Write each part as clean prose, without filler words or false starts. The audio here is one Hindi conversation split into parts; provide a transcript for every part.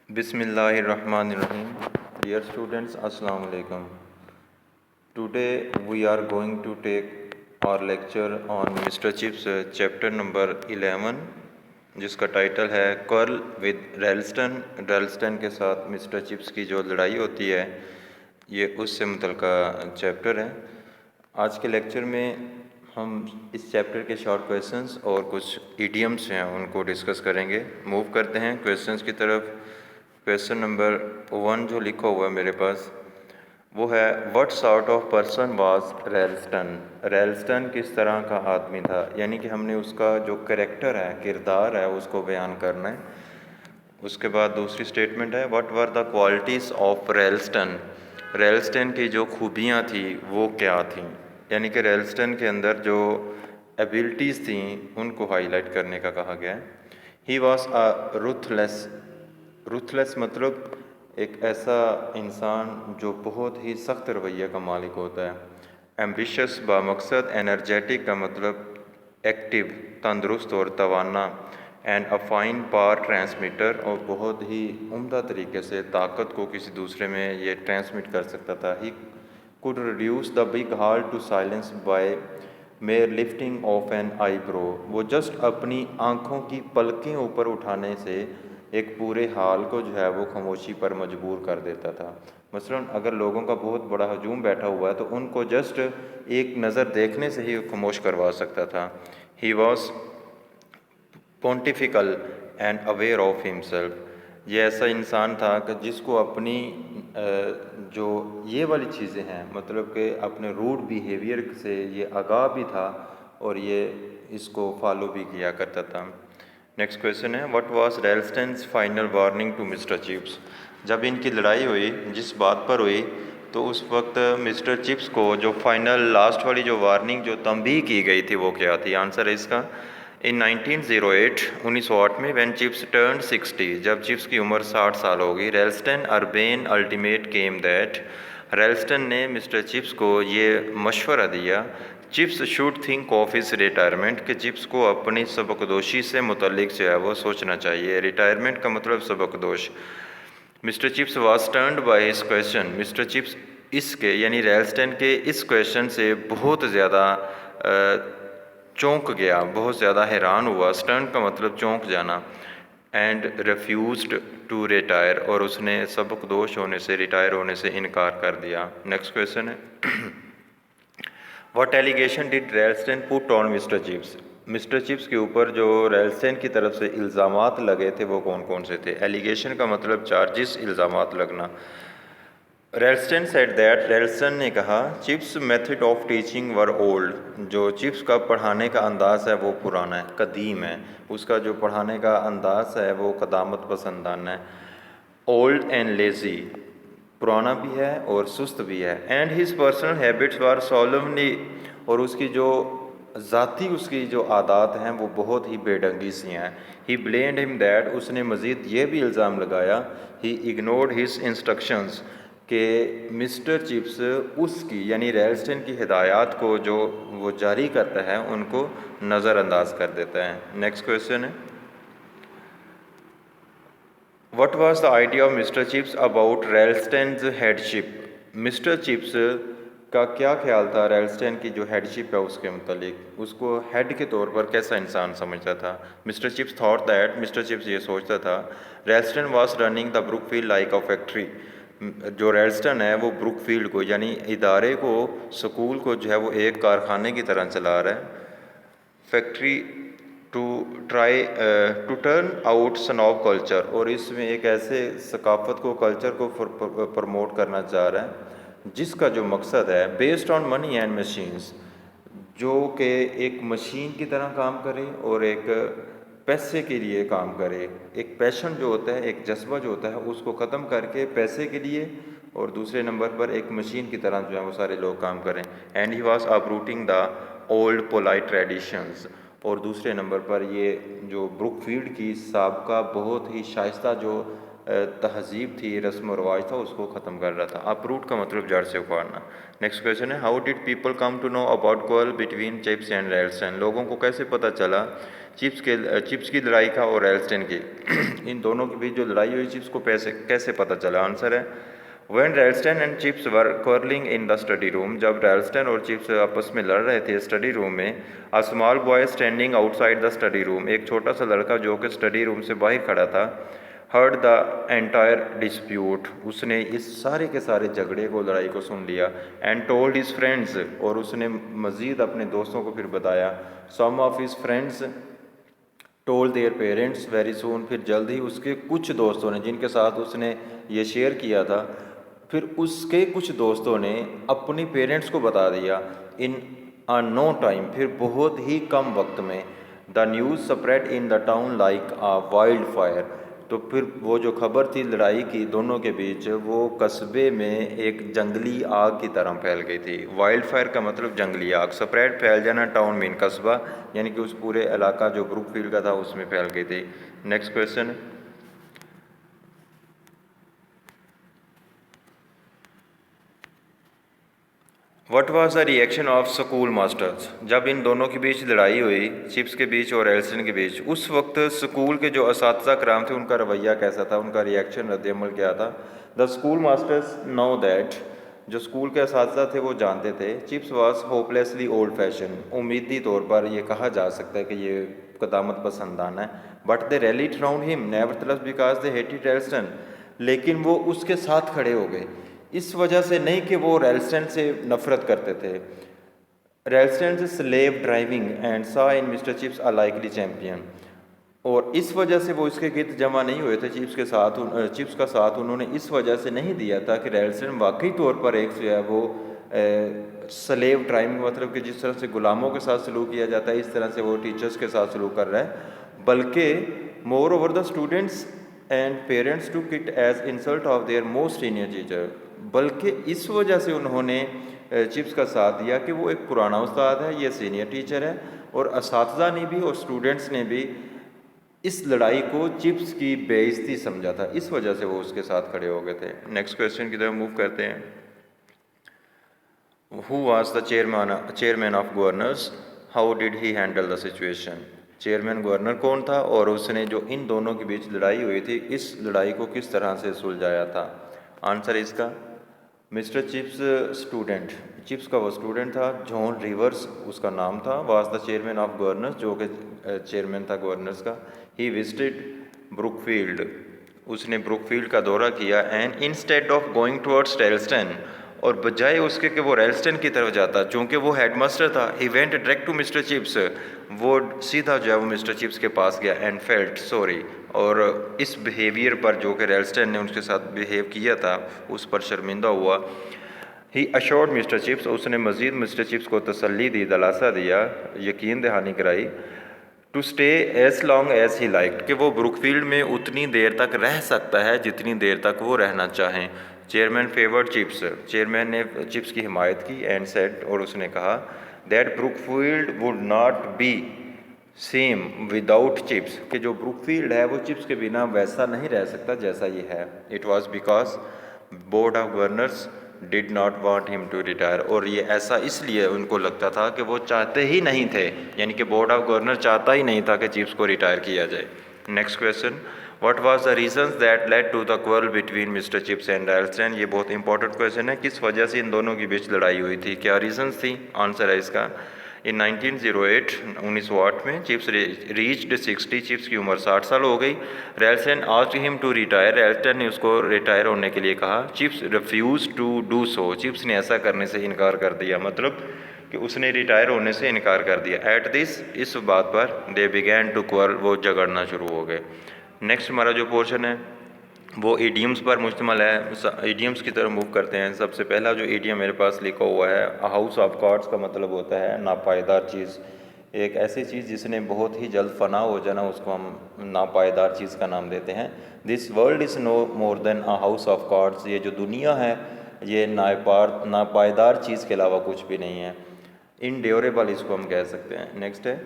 Bismillahirrahmanirrahim. Dear students, Assalamu alaikum. Today we are going to take our lecture on Mr. Chip's chapter number 11, जिसका टाइटल है कर्ल विद रेल्स्टन। रेल्स्टन के साथ मिस्टर चिप्स की जो लड़ाई होती है ये उससे मुतल्लिका चैप्टर है। आज के लेक्चर में हम इस चैप्टर के शॉर्ट क्वेश्चंस और कुछ इडियम्स हैं उनको डिस्कस करेंगे। मूव करते हैं क्वेश्चंस की तरफ। क्वेश्चन नंबर 1 जो लिखा हुआ है मेरे पास वो है, what sort of person was Ralston. Ralston किस तरह का आदमी था, यानी कि हमने उसका जो करैक्टर है, किरदार है, उसको बयान करना है। उसके बाद दूसरी स्टेटमेंट है, what were the qualities of Ralston. Ralston की जो खूबियाँ थी वो क्या थीं, यानी कि रेल्स्टन के अंदर जो एबिलिटीज़ थी उनको हाईलाइट करने का कहा गया है। ही वॉज अ रुथलेस मतलब एक ऐसा इंसान जो बहुत ही सख्त रवैये का मालिक होता है। एम्बिशियस बामकसद, एनर्जेटिक का मतलब एक्टिव, तंदुरुस्त और तवाना। And a fine power transmitter, और बहुत ही उम्दा तरीके से ताकत को किसी दूसरे में ये ट्रांसमिट कर सकता था। He could reduce the big heart to silence by mere lifting of an eyebrow. वो जस्ट अपनी आँखों की पलकें ऊपर उठाने से एक पूरे हाल को जो है वो खामोशी पर मजबूर कर देता था। मसलन अगर लोगों का बहुत बड़ा हजूम बैठा हुआ है तो उनको जस्ट एक नज़र देखने से ही खामोश करवा सकता था। He was pontifical and aware of himself. ये ऐसा इंसान था कि जिसको अपनी जो ये वाली चीज़ें हैं, मतलब कि अपने रूड बिहेवियर से ये आगाह भी था और ये इसको फॉलो भी किया करता था। नेक्स्ट क्वेश्चन है, what was Ralston's final warning to mister Chips. जब इनकी लड़ाई हुई, जिस बात पर हुई, तो उस वक्त मिस्टर चिप्स को जो फाइनल लास्ट वाली जो वार्निंग जो तंबीह की गई थी वो क्या थी। आंसर है इसका, इन 1908 में व्हेन चिप्स टर्न 60, जब चिप्स की उम्र 60 साल होगी, रेल्स्टन अर्बेन अल्टीमेट केम दैट, रेल्स्टन ने मिस्टर चिप्स को ये मशवरा दिया, chips should think of his retirement, कि चिप्स को अपनी सबकदोशी से मुतल्लिक जो है वो सोचना चाहिए। रिटायरमेंट का मतलब सबकदोश। Mister Chips was turned by his question, Mister Chips इसके यानी रेल्स्टन के इस क्वेश्चन से बहुत ज़्यादा चौंक गया, बहुत ज़्यादा हैरान हुआ। स्टर्न का मतलब चौंक जाना। एंड रिफ्यूज्ड टू रिटायर, और उसने सबकदोश होने से, रिटायर होने से इनकार कर दिया। नेक्स्ट क्वेश्चन है, what allegation did Ralston put on Mister Chips. Mister Chips के ऊपर जो रेल्स्टन की तरफ से इल्ज़ामात लगे थे वो कौन कौन से थे। एलिगेशन का मतलब चार्जिस, इल्ज़ामात लगना। रेल्स्टन सेड दैट, रेल्स्टन ने कहा, chips method of teaching were old, जो चिप्स का पढ़ाने का अंदाज़ है वो पुराना है, कदीम है। उसका जो पढ़ाने का अंदाज़ है वो कदामत पसंदाना है। ओल्ड एंड लेज़ी, पुराना भी है और सुस्त भी है। And his personal habits were solemnly, और उसकी जो ज़ाती उसकी जो आदत हैं वो बहुत ही बेढंगी सी हैं। ही ब्लेम्ड हिम दैट, उसने मज़ीद ये भी इल्ज़ाम लगाया, ही इग्नोर्ड हिज इंस्ट्रक्शंस, कि मिस्टर चिप्स उसकी यानी रेल्स्टन की हिदायत को जो वो जारी करता है उनको नज़रअंदाज कर देता है। नेक्स्ट क्वेश्चन है, what was the idea of Mister Chips about Ralston's headship. Mister Chips का क्या ख्याल था रेल्स्टन की जो हेडशिप है उसके मुतालिक, उसको हेड के तौर पर कैसा इंसान समझता था। Mister Chips thought that, Mister Chips ये सोचता था, Ralston was running the Brookfield like a factory, जो रेल्स्टन है वो ब्रुकफील्ड को यानी इदारे को, स्कूल को जो है वो एक कारखाने की तरह चला रहा है। Factory to try to turn out snob culture, और इसमें एक ऐसे सकाफ़त को, कल्चर को प्रमोट करना चाह रहा है जिसका जो मकसद है based on money and machines, जो कि एक मशीन की तरह काम करे और एक पैसे के लिए काम करे। एक पैशन जो होता है, एक जज्बा जो होता है, उसको ख़त्म करके पैसे के लिए, और दूसरे नंबर पर एक मशीन की तरह जो है वो सारे लोग काम करें। And he was uprooting the old polite traditions, और दूसरे नंबर पर ये जो ब्रुकफील्ड की सबका बहुत ही शाइस्ता जो तहजीब थी, रस्म व रवाज था, उसको ख़त्म कर रहा था। अपरूट का मतलब जड़ से उखाड़ना। नेक्स्ट क्वेश्चन है, how did people come to know about quarrel between Chips and Ralston. लोगों को कैसे पता चला चिप्स की लड़ाई का और रेल्स्टन की इन दोनों के बीच जो लड़ाई हुई चिप्स को कैसे पता चला। आंसर है, When Ralston and Chips were quarreling in the study room, जब Ralston और Chips आपस में लड़ रहे थे स्टडी रूम में, a small boy standing outside the study room, एक छोटा सा लड़का जो कि स्टडी रूम से बाहर खड़ा था, heard the entire dispute, उसने इस सारे के सारे झगड़े को, लड़ाई को सुन लिया, and told his friends, और उसने मज़ीद अपने दोस्तों को फिर बताया, some of his friends told their parents very soon, फिर जल्द ही उसके कुछ दोस्तों ने, जिनके साथ उसने ये शेयर किया था, फिर उसके कुछ दोस्तों ने अपनी पेरेंट्स को बता दिया। इन अ नो टाइम, फिर बहुत ही कम वक्त में, the news spread in the town like a wild fire, तो फिर वो जो खबर थी लड़ाई की दोनों के बीच, वो कस्बे में एक जंगली आग की तरह फैल गई थी। वाइल्ड फायर का मतलब जंगली आग, स्प्रेड फैल जाना, टाउन मीन कस्बा, यानी कि उस पूरे इलाका जो ब्रुकफील्ड का था उसमें फैल गई थी। Next question, what was the reaction of school masters. जब इन दोनों के बीच लड़ाई हुई, चिप्स के बीच और रेल्स्टन के बीच, उस वक्त स्कूल के जो असातिज़ा कराम थे उनका रवैया कैसा था, उनका रिएक्शन रद्दअमल क्या था। The school masters know that, जो स्कूल के असातिज़ा थे वो जानते थे, Chips was hopelessly old fashion, उम्मीदी तौर पर यह कहा जा सकता है कि ये कदामत पसंदाना है। But they rallied round him nevertheless because they hated Ralston, लेकिन वो उसके साथ खड़े हो गए, इस वजह से नहीं कि वो रेल्स्टन से नफरत करते थे। रेल्स्टन से स्लेव ड्राइविंग एंड सा इन मिस्टर चिप्स अ लाइकली चैम्पियन, और इस वजह से वो इसके गिर्द जमा नहीं हुए थे चिप्स के साथ। चिप्स का साथ उन्होंने इस वजह से नहीं दिया था कि रेल्स्टन वाकई तौर पर एक जो है वो स्लेव ड्राइविंग, मतलब कि जिस तरह से गुलामों के साथ सलूक किया जाता है, इस तरह से वो टीचर्स के साथ सलूक कर रहा है, बल्कि moreover the students and parents to it as insult of their most senior teacher, बल्कि इस वजह से उन्होंने चिप्स का साथ दिया कि वो एक पुराना उस्ताद है, ये सीनियर टीचर है, और असातिज़ा ने भी और स्टूडेंट्स ने भी इस लड़ाई को चिप्स की बेइज्जती समझा था, इस वजह से वो उसके साथ खड़े हो गए थे। नेक्स्ट क्वेश्चन की तरफ मूव करते हैं। Who was the chairman of governors, how did he handle the situation. Chairman governor कौन था और उसने जो इन दोनों के बीच लड़ाई हुई थी, इस लड़ाई को किस तरह से सुलझाया था। आंसर इसका, मिस्टर चिप्स स्टूडेंट, चिप्स का वो स्टूडेंट था, जॉन रिवर्स उसका नाम था, was the chairman of governors, जो कि चेयरमैन था गवर्नर्स का। ही विजिटेड ब्रुकफील्ड, उसने ब्रुकफील्ड का दौरा किया, and instead of going towards Ralston, और बजाय उसके कि वो रेल्स्टन की तरफ जाता, चूँकि वो हेडमास्टर था, he went direct to mister Chips, वो सीधा जो है वो मिस्टर चिप्स के पास गया, एंड फेल्ट सॉरी, और इस बिहेवियर पर जो कि रेल्स्टन ने उसके साथ बिहेव किया था उस पर शर्मिंदा हुआ। ही अश्योर्ड मिस्टर चिप्स, उसने मज़ीद मिस्टर चिप्स को तसल्ली दी, दिलासा दिया, यकीन दहानी कराई, to stay as long as he like, कि वो ब्रुकफील्ड में उतनी देर तक रह सकता है जितनी देर तक वो रहना चाहें। चेयरमैन फेवर्ड चिप्स, चेयरमैन ने चिप्स की हिमायत की, एंड सेड, और उसने कहा, that Brookfield would not be same without chips, कि जो ब्रुकफील्ड है वो चिप्स के बिना वैसा नहीं रह सकता जैसा ये है। It was because board of governors did not want him to retire, और ये ऐसा इसलिए उनको लगता था कि वो चाहते ही नहीं थे, यानी कि बोर्ड ऑफ गवर्नर चाहता ही नहीं था कि चिप्स को रिटायर किया जाए। Next question, what was the reasons that led to the quarrel between Mister Chips and Ralston. ये बहुत इंपॉर्टेंट क्वेश्चन है, किस वजह से इन दोनों के बीच लड़ाई हुई थी, क्या रीजंस थी। आंसर है इसका, इन 1908 1908 में चिप्स रीच्ड 60, चिप्स की उम्र 60 साल हो गई। Ralston asked him to retire, Ralston ने उसको रिटायर होने के लिए कहा। Chips refuse to do so, Chips ने ऐसा करने से इनकार कर दिया, मतलब कि उसने रिटायर होने से इनकार कर दिया। एट दिस, इस बात पर, दे बिगैन टू क्वारल, वो झगड़ना शुरू हो गए। नेक्स्ट हमारा जो पोर्शन है वो ईडियम्स पर मुश्तमल है। ईडियम्स की तरफ मूव करते हैं। सबसे पहला जो ईडियम मेरे पास लिखा हुआ है, हाउस ऑफ कार्ड्स का मतलब होता है नापायदार चीज़, एक ऐसी चीज़ जिसने बहुत ही जल्द फना हो जाना, उसको हम नापायदार चीज़ का नाम देते हैं। This world is no more than a house of cards, ये जो दुनिया है ये नापायदार चीज़ के अलावा कुछ भी नहीं है। इनड्योरेबल इसको हम कह सकते हैं। नेक्स्ट है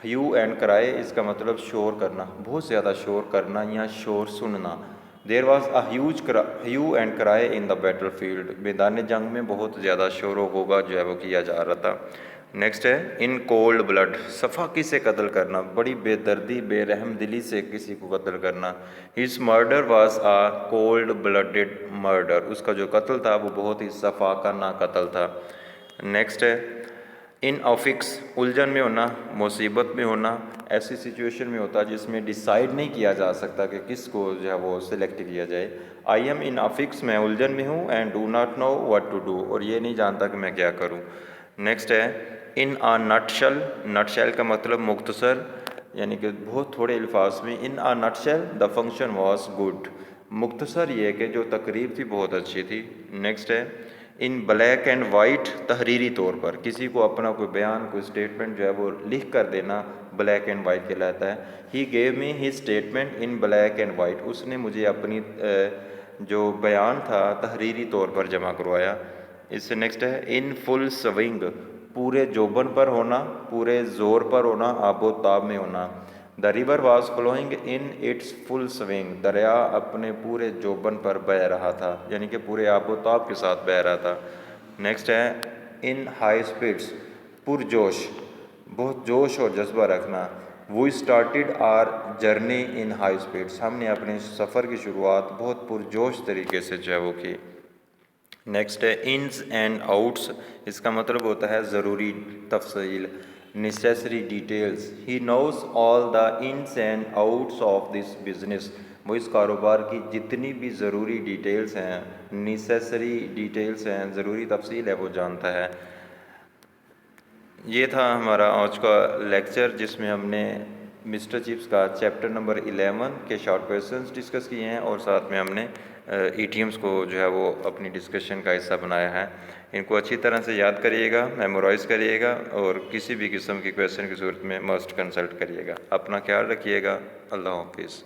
ह्यू एंड क्राई, इसका मतलब शोर करना, बहुत ज़्यादा शोर करना या शोर सुनना। There was a huge hue and cry in the battlefield, मैदान जंग में बहुत ज़्यादा शोर होगा जो है वो किया जा रहा था। नेक्स्ट है इन कोल्ड ब्लड, सफाकी से कत्ल करना, बड़ी बेदर्दी बेरहम दिली से किसी को कत्ल करना। His murder was a cold blooded murder, उसका जो कत्ल था वो बहुत ही सफाकाना कत्ल था। नेक्स्ट है इन अफिक्स, उलझन में होना, मुसीबत में होना, ऐसी सिचुएशन में होता है जिसमें डिसाइड नहीं किया जा सकता कि किसको जो है वो सिलेक्ट किया जाए। आई एम इन अफिक्स, मैं उलझन में हूँ, and do not know what to do, और ये नहीं जानता कि मैं क्या करूँ। नेक्स्ट है इन अ नटशेल, नटशेल का मतलब मुख्तसर, यानी कि बहुत थोड़े अल्फाज में। In a nutshell the function was good, मुख्तसर ये कि जो तकरीब थी बहुत अच्छी थी। नेक्स्ट है इन ब्लैक एंड वाइट, तहरीरी तौर पर किसी को अपना कोई बयान कोई स्टेटमेंट जो है वो लिख कर देना ब्लैक एंड वाइट कहलाता है। He gave me he statement in black and white, उसने मुझे अपनी जो बयान था तहरीरी तौर पर जमा करवाया। इससे नेक्स्ट है इन फुल स्विंग, पूरे जोबन पर होना, पूरे ज़ोर पर होना, आबो ताब में होना। The river was flowing in its full swing, दरिया अपने पूरे जोबन पर बह रहा था, यानी कि पूरे आबो ताब के साथ बह रहा था। नेक्स्ट है इन हाई स्पीड्स, पुरजोश, बहुत जोश और जज्बा रखना। We started our journey in high speeds, हमने अपने सफ़र की शुरुआत बहुत पुरजोश तरीके से जो है वो की। नेक्स्ट है इन्स एंड आउट्स, इसका मतलब होता है ज़रूरी तफसील, necessary details. He knows all the ins and outs of this business, वो इस कारोबार की जितनी भी ज़रूरी डिटेल्स हैं, नेसेसरी डिटेल्स हैं, ज़रूरी तफसील है, वो जानता है। ये था हमारा आज का लेक्चर जिसमें हमने मिस्टर चिप्स का चैप्टर नंबर 11 के शॉर्ट क्वेश्चंस डिस्कस किए हैं, और साथ में हमने ईटीएम्स को जो है वो अपनी डिस्कशन का हिस्सा बनाया है। इनको अच्छी तरह से याद करिएगा, मेमोराइज़ करिएगा, और किसी भी किस्म की क्वेश्चन की सूरत में मस्ट कंसल्ट करिएगा। अपना ख्याल रखिएगा। अल्लाह हाफिज़।